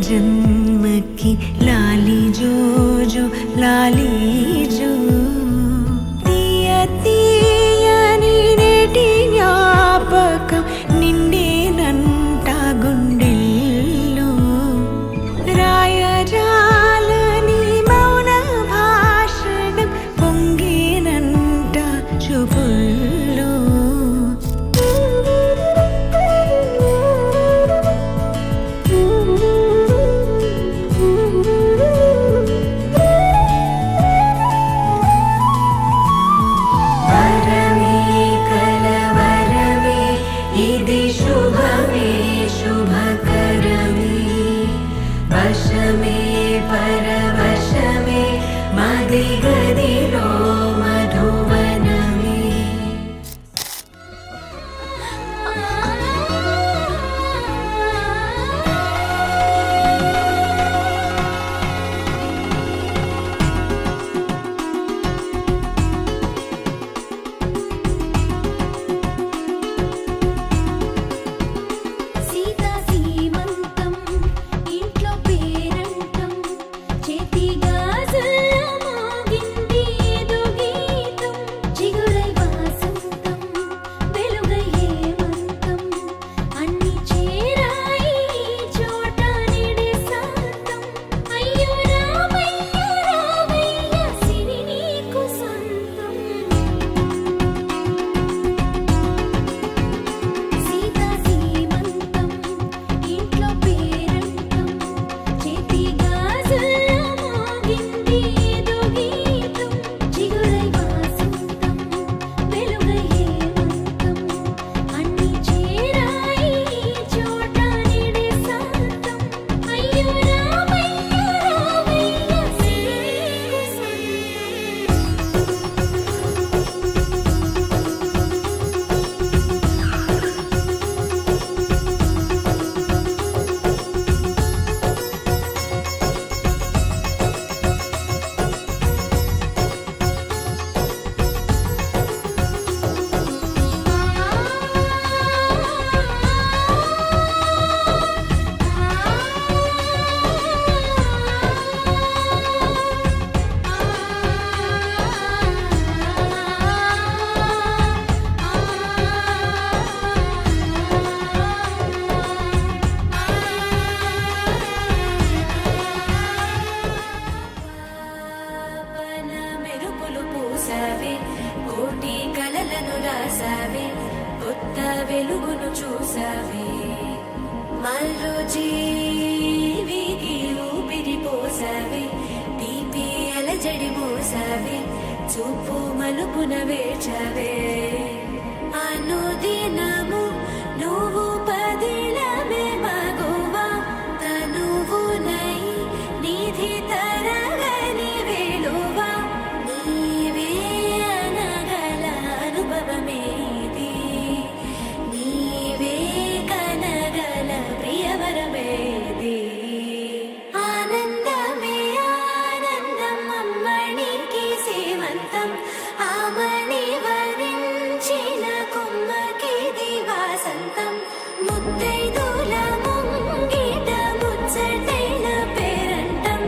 జన్మకి లాలి జో జో లాలి జో తీయ తీయని నేటి జ్ఞాపకం నిండేనంట గుండెల్లో రాయజాలని మౌన భాషణం పొంగేనంట చూపుల్లో ఇది శుభమే శుభకరమే వశమే పరవశమే మది గదిలో మధువనమే సీతా సీమంతం ఇంట్లో పేరంటం చేతి గాజుల్లో మోగింది ఏదో గీతం చిగురై వాసంతం వెలుగై హేమంతం అన్ని చేరాయి చోట నిడే శాంతం అయ్యో రామయ్య సిరి నీకు సొంతం సీతా సీమంతం ఇంట్లో పేరంటం చేతి గాజుల్లో మోగింది ఏదో గీతం చిగురై వాసంతం వెలుగై హేమంతం అన్ని చేరాయి చోట నిడే శాంతం అయ్యో రామయ్య సిరి పాపన మెరుపులు పూసావే కోటి కలలను రాసావే కొత్త వెలుగును చూసావే మరో జీవికి ఊపిరి పోసావే తీపి అలజడి మోసావే చూపు మలుపున వేచావే అనుదినము నువ్వు పదిలమే మగువా తనువునై నిధి తరగని వేలువా నీవే అనగల అనుభవమేది నీవే కనగల ప్రియవరమేది ఆనందమే ఆనందం అమ్మణికి సేవంతం ఆమణి వరించిన కొమ్మకిది వాసంతం ముత్తైదుల ముంగిట ముచ్చటైన పేరంటం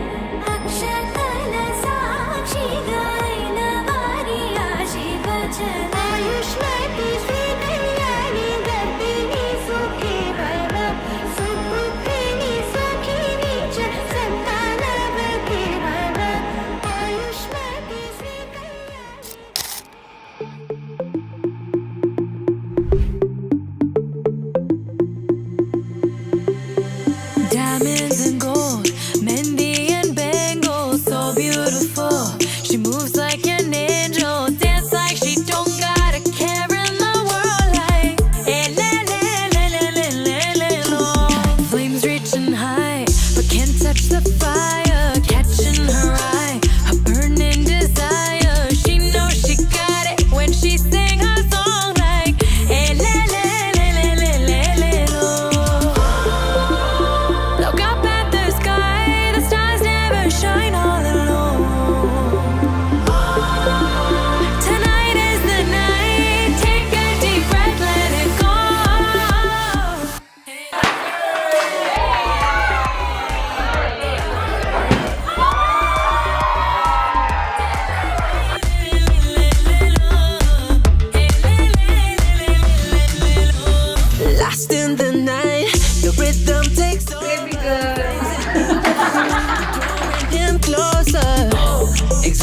అక్షతల సాక్షిగా అయిన వారి ఆశీర్వచనం ఆయుష్మతి శ్రీ కళ్యాణి గర్భిణి సుఖీ భవ సుపుత్రిణి సఖిని చ సంతానవతి భవ ఆయుష్మతి Shri Kalyani Diamonds and gold, Mendy and bangles, so beautiful. She moves like an angel, dance like she don't got a care in the world. Like, le le le le le le le lo. Flames reaching high, but can't touch the fire, catching her eye, a burning desire. She knows she got it when she sing her song. Like, le le le le le le le lo. Look up at the sky, the stars never shine all alone.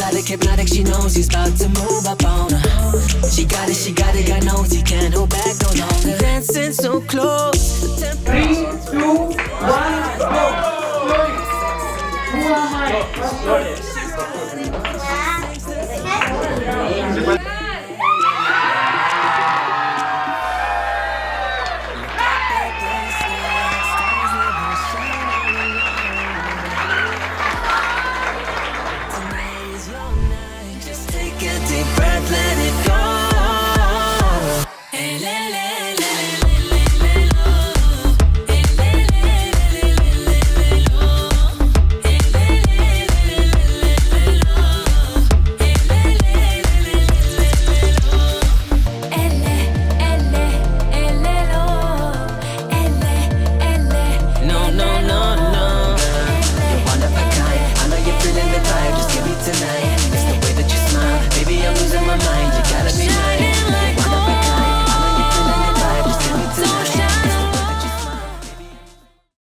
hypnotic, hypnotic, she knows he's about to move up on her. She got it, got knows he can't hold back no longer. Dancing so close. 3, 2, 1, go! Who am I?